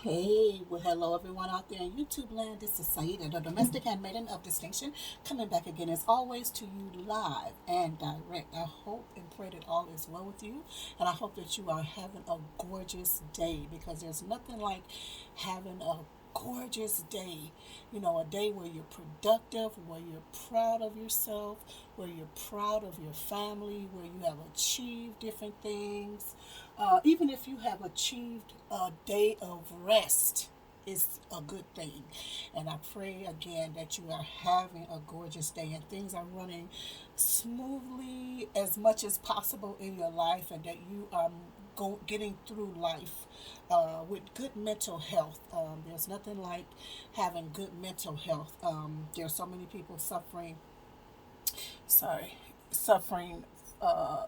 Hey, well, hello everyone out there in YouTube land. This is Saida, the domestic handmaiden of distinction, coming back again as always to you live and direct. I hope and pray that all is well with you, and I hope that you are having a gorgeous day because there's nothing like having a gorgeous day. You know, a day where you're productive, where you're proud of yourself, where you're proud of your family, where you have achieved different things. Even if you have achieved a day of rest, is a good thing. And I pray again that you are having a gorgeous day and things are running smoothly as much as possible in your life and that you are getting through life with good mental health. There's nothing like having good mental health. There's so many people suffering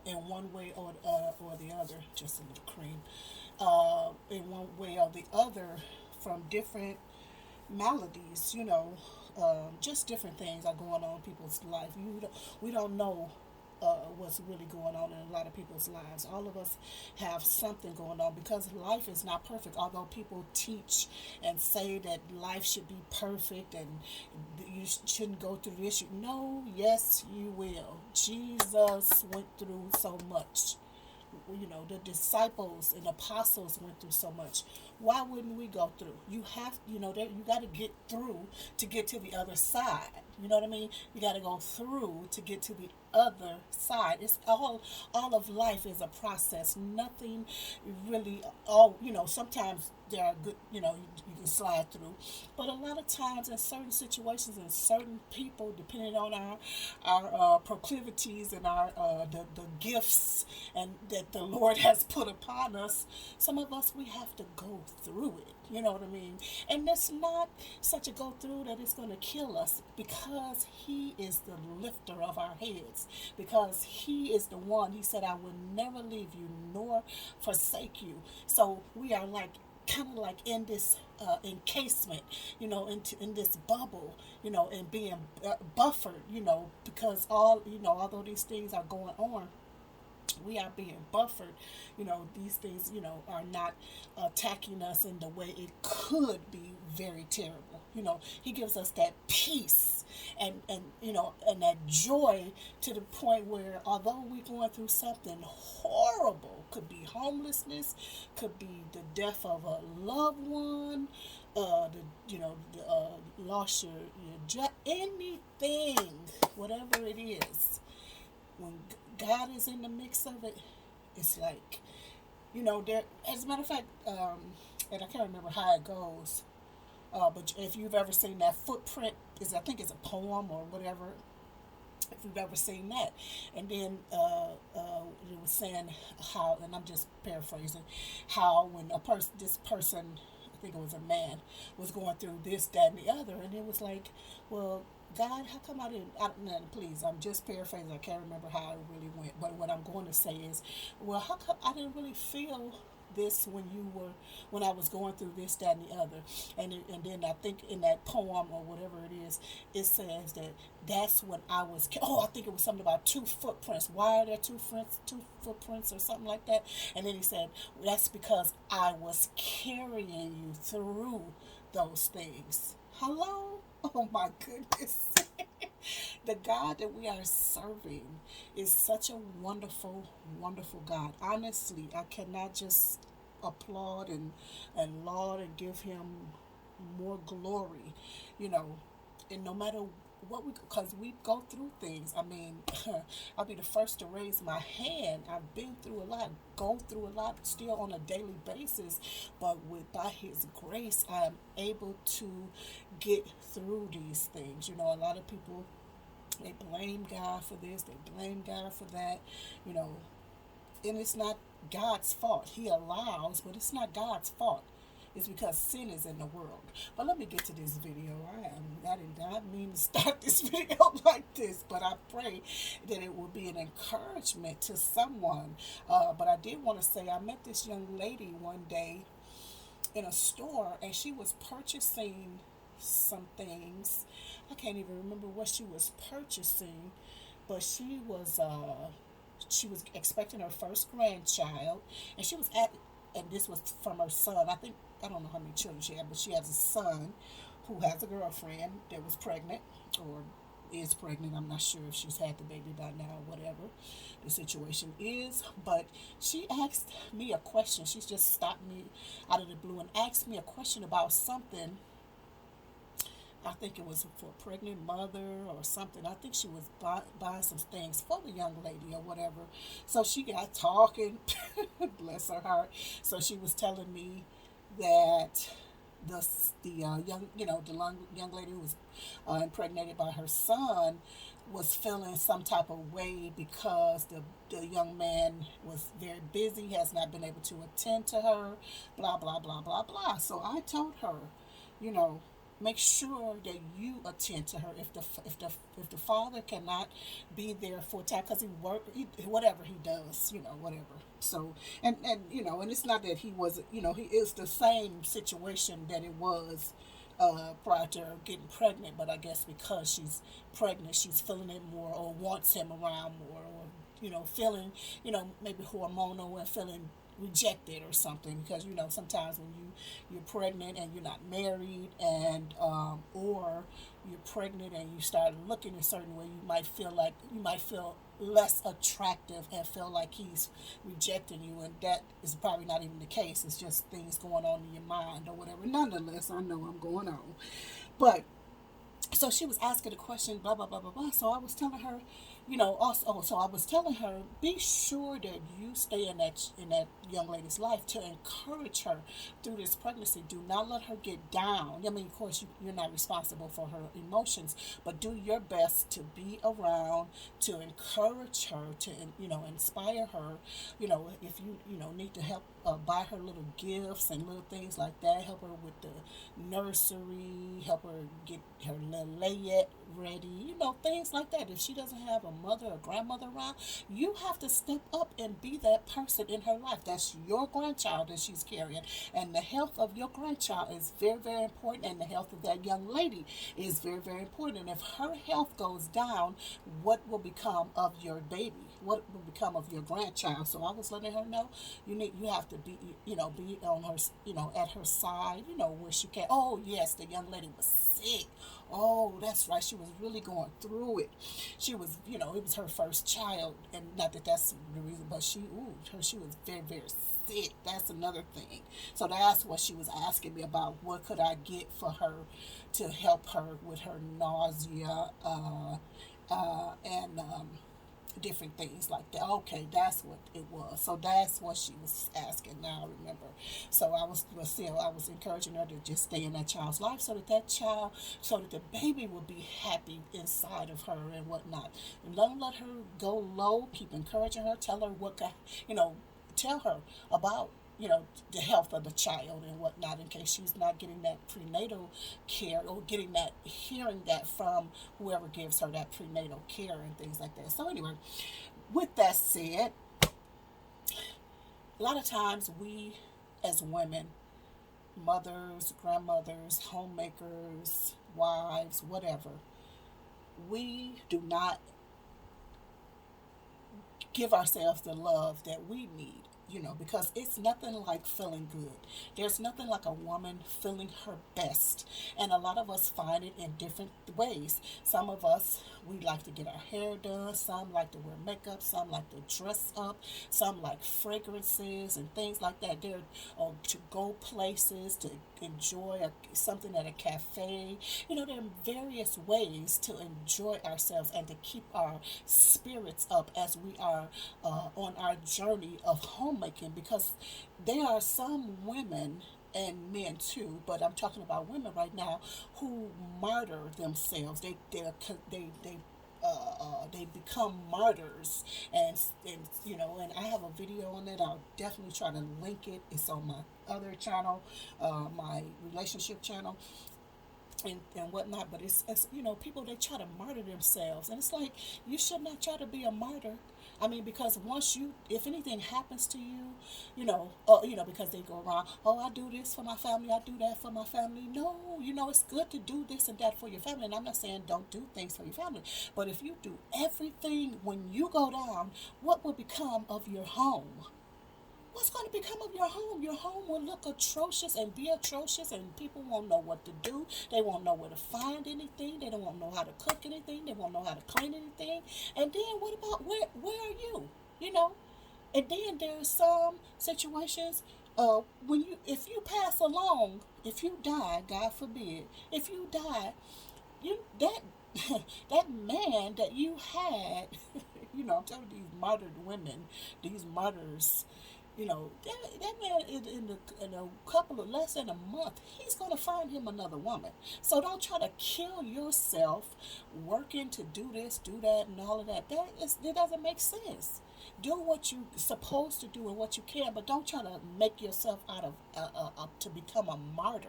in one way or the other. Just a little cream. In one way or the other from different maladies, just different things are going on in people's life. We don't know what's really going on in a lot of people's lives. All of us have something going on because life is not perfect. Although people teach and say that life should be perfect and you shouldn't go through this, no, yes, you will. Jesus went through so much. The disciples and apostles went through so much. Why wouldn't we go through? You have, that you got to get through to get to the other side. You know what I mean? You got to go through to get to the other side. It's all of life is a process. Nothing really, sometimes there are good, you can slide through. But a lot of times in certain situations and certain people, depending on our proclivities and our the gifts and that the Lord has put upon us, some of us we have to go through it. You know what I mean? And it's not such a go through that it's going to kill us because He is the lifter of our heads. Because He is the one, He said, I will never leave you nor forsake you. So we are like kind of like in this encasement, in this bubble, and being buffered, because although these things are going on, we are being buffered. These things, are not attacking us in the way it could be very terrible. He gives us that peace and that joy to the point where although we're going through something horrible, could be homelessness, could be the death of a loved one, lost your job, anything, whatever it is, when God is in the mix of it, it's like, there. As a matter of fact, and I can't remember how it goes, but if you've ever seen that footprint, I think it's a poem or whatever. If you've ever seen that, and then it was saying how, and I'm just paraphrasing, how when this person, I think it was a man, was going through this, that, and the other, and it was like, well, God, how come I didn't? Please, I'm just paraphrasing. I can't remember how it really went. But what I'm going to say is, well, how come I didn't really feel this when I was going through this, that, and the other, and then I think in that poem or whatever it is, it says that that's when I was. Oh, I think it was something about two footprints. Why are there two footprints or something like that? And then he said that's because I was carrying you through those things. Hello. Oh my goodness. The God that we are serving is such a wonderful, wonderful God. Honestly, I cannot just applaud and laud and give Him more glory, you know, and no matter what because we go through things. I mean, I'll be the first to raise my hand. I've been through a lot, go through a lot still on a daily basis, but by His grace, I am able to get through these things. A lot of people, they blame God for this, they blame God for that, you know, and it's not God's fault. He allows, but it's not God's fault. It's because sin is in the world. But let me get to this video. I did not mean to start this video like this, but I pray that it will be an encouragement to someone. But I did want to say I met this young lady one day in a store, and she was purchasing some things. I can't even remember what she was purchasing, but she was expecting her first grandchild, and she was at and this was from her son. I don't know how many children she had, but she has a son who has a girlfriend that was pregnant or is pregnant. I'm not sure if she's had the baby by now or whatever the situation is. But she asked me a question. She's just stopped me out of the blue and asked me a question about something. I think it was for a pregnant mother or something. I think she was buying some things for the young lady or whatever. So she got talking, bless her heart. So she was telling me that the young young lady who was impregnated by her son was feeling some type of way because the young man was very busy, has not been able to attend to her, blah blah blah blah blah. So I told her, you know, make sure that you attend to her if the father cannot be there for time because whatever he does, whatever. So and it's not that he wasn't, he is the same situation that it was prior to her getting pregnant, but I guess because she's pregnant, she's feeling it more or wants him around more, or feeling, maybe hormonal and feeling rejected or something, because sometimes when you're pregnant and you're not married, and or you're pregnant and you start looking a certain way, you might feel less attractive and feel like he's rejecting you, and that is probably not even the case. It's just things going on in your mind or whatever. Nonetheless, I know I'm going on, but so she was asking the question, blah blah blah blah blah. So I was telling her, also, so I was telling her, be sure that you stay in that young lady's life to encourage her through this pregnancy. Do not let her get down. I mean, of course, you're not responsible for her emotions, but do your best to be around, to encourage her, to inspire her. If you need to help buy her little gifts and little things like that, help her with the nursery, help her get her little layette ready, things like that. If she doesn't have a mother or grandmother around, you have to step up and be that person in her life. That's your grandchild that she's carrying, and the health of your grandchild is very, very important, and the health of that young lady is very, very important. And if her health goes down, what will become of your baby? What will become of your grandchild? So I was letting her know, you have to be, be on her, at her side, where she can. Oh yes, the young lady was sick. Oh, that's right. She was really going through it. She was, it was her first child, and not that that's the reason, but she was very, very sick. That's another thing. So that's what she was asking me about. What could I get for her to help her with her nausea, and different things like that. Okay, that's what it was. So that's what she was asking. Now I remember. So I was encouraging her to just stay in that child's life, so that the baby will be happy inside of her and whatnot. And don't let her go low. Keep encouraging her. Tell her tell her about the health of the child and whatnot, in case she's not getting that prenatal care, or hearing that from whoever gives her that prenatal care and things like that. So anyway, with that said, a lot of times we as women, mothers, grandmothers, homemakers, wives, whatever, we do not give ourselves the love that we need, because it's nothing like feeling good. There's nothing like a woman feeling her best. And a lot of us find it in different ways. Some of us, we like to get our hair done. Some like to wear makeup. Some like to dress up. Some like fragrances and things like that. They're to go places, to enjoy something at a cafe. There are various ways to enjoy ourselves and to keep our spirits up as we are on our journey of homemaking, because there are some women and men too, but I'm talking about women right now, who martyr themselves. They become martyrs, and I have a video on that. I'll definitely try to link it. It's on my other channel, my relationship channel, and whatnot. But it's people, they try to martyr themselves, and it's like, you should not try to be a martyr. I mean, because if anything happens to you, because they go around, oh, I do this for my family, I do that for my family. No, it's good to do this and that for your family. And I'm not saying don't do things for your family, but if you do everything when you go down, what will become of your home? what's going to become of your home? Your home will look atrocious and be atrocious, and people won't know what to do. They won't know where to find anything. They don't won't know how to cook anything. They won't know how to clean anything. And then what about where are you? You know. And then there are some situations when you if you pass along, if you die, God forbid, if you die, you that that man that you had, I'm telling these martyred women, these martyrs, that man in a couple of less than a month, he's going to find him another woman. So don't try to kill yourself working to do this, do that, and all of that. It doesn't make sense. Do what you're supposed to do and what you can, but don't try to make yourself out of to become a martyr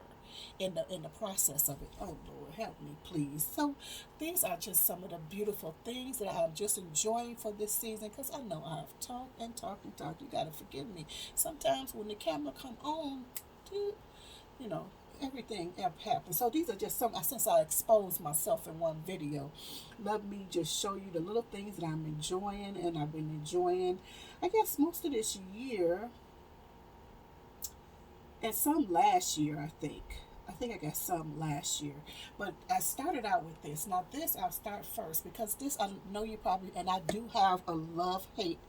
in the process of it. Oh Lord, help me, please. So these are just some of the beautiful things that I'm just enjoying for this season, because I know I have talked and talked and talked. You gotta forgive me. Sometimes when the camera come on, dude, you know, everything happens. So these are just some, since I exposed myself in one video, let me just show you the little things that I'm enjoying, and I've been enjoying, I guess, most of this year, and some last year, I think. I think I got some last year. But I started out with this. Now, this I'll start first, because this, I know you probably, and I do have a love hate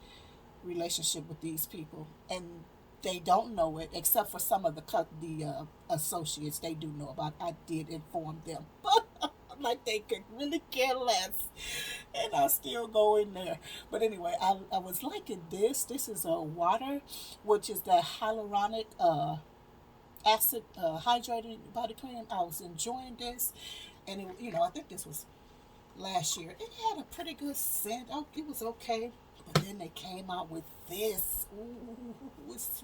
relationship with these people. And they don't know it, except for some of the associates. They do know about it. I did inform them. But like, they could really care less. And I still go in there. But anyway, I was liking this. This is a water, which is the hyaluronic acid hydrated body cream. I was enjoying this, and I think this was last year. It had a pretty good scent. Oh, it was okay. But then they came out with this. Ooh, it's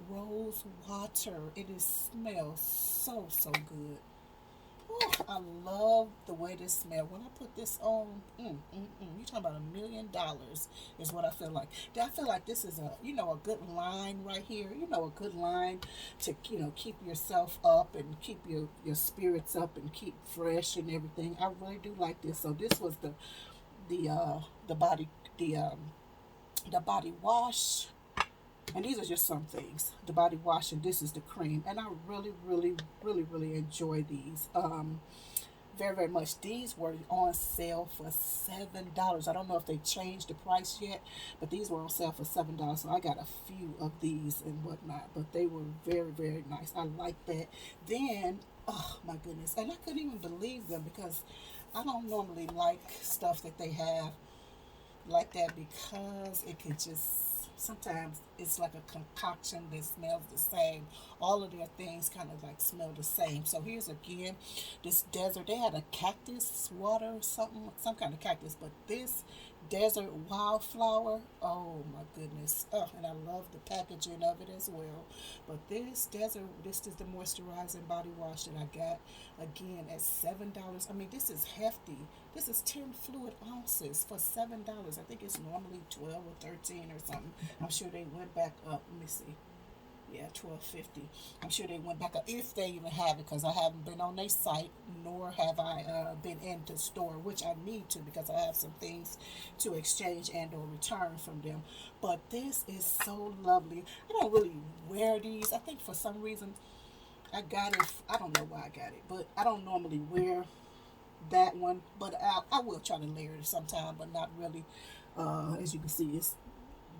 rose water. It smells so good. Ooh, I love the way this smells. When I put this on, you talking about $1 million is what I feel like. I feel like this is a good line right here. A good line to keep yourself up and keep your spirits up and keep fresh and everything. I really do like this. So this was the body the body wash. And these are just some things. The body wash, and this is the cream. And I really, really, really, really enjoy these. Very, very much. These were on sale for $7. I don't know if they changed the price yet, but these were on sale for $7. So I got a few of these and whatnot. But they were very, very nice. I like that. Then, oh my goodness. And I couldn't even believe them, because I don't normally like stuff that they have like that, because it could just sometimes it's like a concoction that smells the same. All of their things kind of like smell the same. So here's again this desert. They had a cactus water or something, some kind of cactus, but this desert wildflower. Oh my goodness. Oh, and I love the packaging of it as well. But this is the moisturizing body wash that I got again at $7. I mean, this is hefty. This is 10 fluid ounces for $7. I think it's normally 12 or 13 or something. I'm sure they went back up. Let me see. Yeah, 12.50. I'm sure they went back up, if they even have it, because I haven't been on their site, nor have I been into store, which I need to, because I have some things to exchange and or return from them. But this is so lovely. I don't really wear these. I think for some reason I got it. I don't know why I got it, but I don't normally wear that one. But I will try to layer it sometime, but not really. As you can see, it's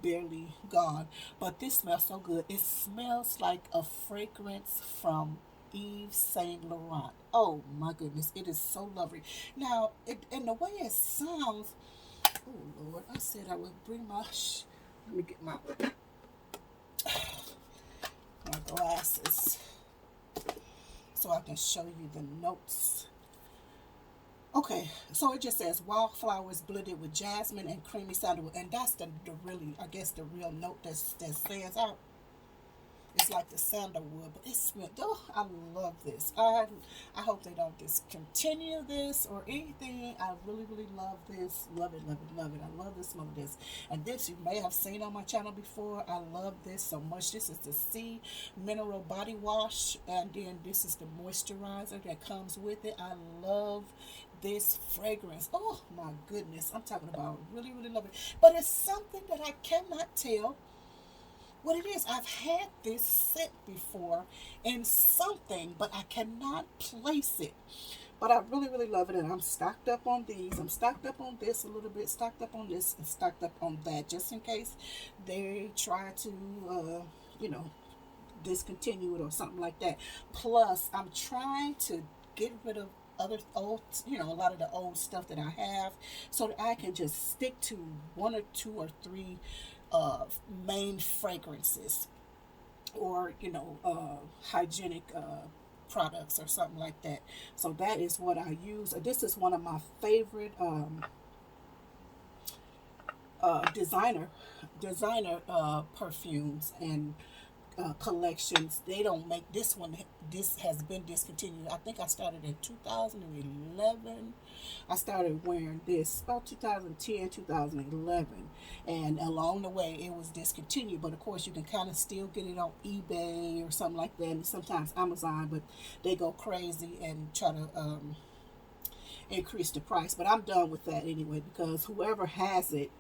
barely gone, but this smells so good. It smells like a fragrance from Yves Saint Laurent. Oh my goodness, it is so lovely. Now, and the way it sounds, oh Lord, I said I would bring let me get my glasses so I can show you the notes. Okay, so it just says wildflowers blended with jasmine and creamy sandalwood, and that's the really, I guess, the real note that stands out. It's like the sandalwood, but it smells. Oh, I love this. I hope they don't discontinue this or anything. I really, really love this. Love it, love it, love it. I love the smell of this. And this you may have seen on my channel before. I love this so much. This is the Sea Mineral Body Wash, and then this is the moisturizer that comes with it. I love this fragrance. Oh my goodness. I'm talking about really, really love it. But it's something that I cannot tell what it is. I've had this set before in something, but I cannot place it. But I really, really love it, and I'm stocked up on these. I'm stocked up on this a little bit, stocked up on this, and stocked up on that, just in case they try to, you know, discontinue it or something like that. Plus, I'm trying to get rid of other old, a lot of the old stuff that I have, so that I can just stick to one or two or three main fragrances, or hygienic products or something like that. So that is what I use. This is one of my favorite designer perfumes and collections. They don't make this one. This has been discontinued. I think I started in 2011. I started wearing this about 2010, 2011, and along the way it was discontinued. But of course, you can kind of still get it on eBay or something like that, and sometimes Amazon. But they go crazy and try to increase the price. But I'm done with that anyway, because whoever has it,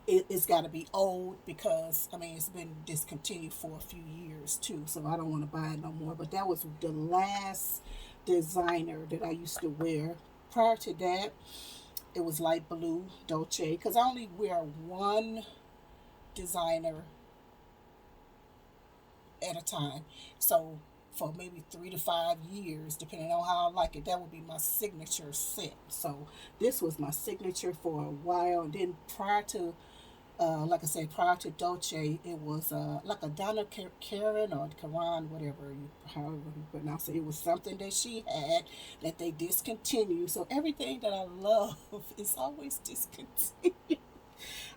it's got to be old, because I mean it's been discontinued for a few years too, so I don't want to buy it no more. But that was the last designer that I used to wear. Prior to that, it was light blue Dolce, because I only wear one designer at a time. So for maybe 3 to 5 years, depending on how I like it, that would be my signature scent. So this was my signature for a while. And then prior to like I said, prior to Dolce, it was like a Donna Karen or Karan, however you pronounce it. It was something that she had that they discontinued. So everything that I love is always discontinued.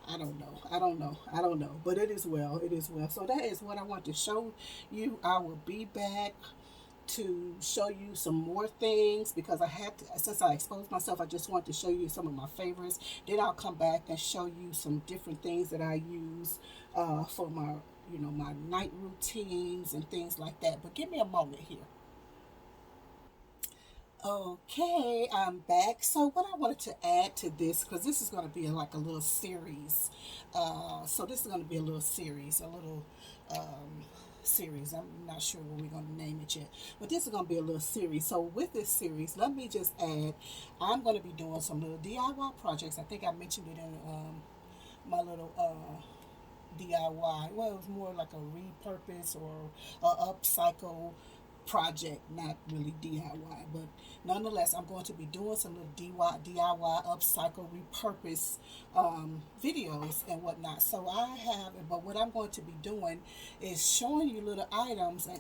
I don't know. But it is well. It is well. So that is what I want to show you. I will be back to show you some more things, because I have to, since I exposed myself, I just want to show you some of my favorites. Then I'll come back and show you some different things that I use for my my night routines and things like that. But give me a moment here. Okay, I'm back. So what I wanted to add to this, because this is going to be like a little series. So this is going to be a little series, a little series. I'm not sure what we're going to name it yet, but this is going to be a little series. So with this series, let me just add, I'm going to be doing some little DIY projects. I think I mentioned it in my little DIY. Well, it was more like a repurpose or a upcycle project, not really DIY, but nonetheless, I'm going to be doing some little DIY upcycle repurpose videos and whatnot. So but what I'm going to be doing is showing you little items, and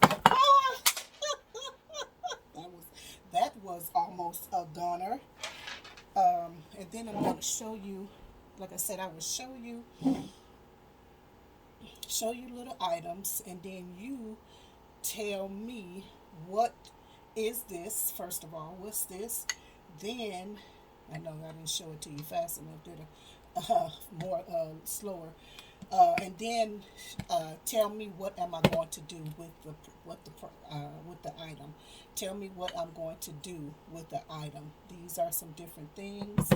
that was almost a goner. And then I'm going to show you, like I said, I will show you little items, and then you tell me, what is this? First of all, what's this? Then, I know I didn't show it to you fast enough, did I? More slower. And then tell me, what am I going to do with the item? Tell me what I'm going to do with the item. These are some different things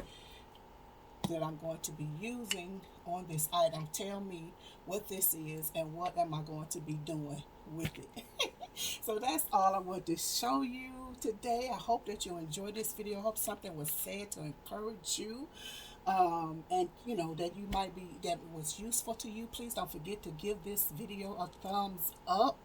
that I'm going to be using on this item. Tell me what this is and what am I going to be doing with it. So that's all I wanted to show you today. I hope that you enjoyed this video. I hope something was said to encourage you. And that that was useful to you. Please don't forget to give this video a thumbs up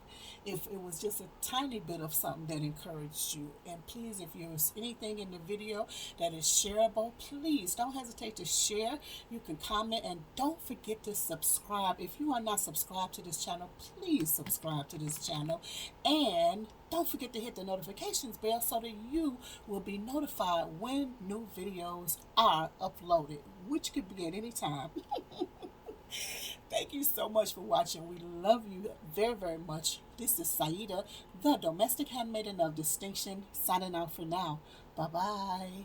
if it was just a tiny bit of something that encouraged you. And please, if there's anything in the video that is shareable, please don't hesitate to share. You can comment, and don't forget to subscribe. If you are not subscribed to this channel, please subscribe to this channel, and don't forget to hit the notifications bell so that you will be notified when new videos are uploaded, which could be at any time. Thank you so much for watching. We love you very, very much. This is Saida, the domestic handmaiden of distinction, signing out for now. Bye-bye.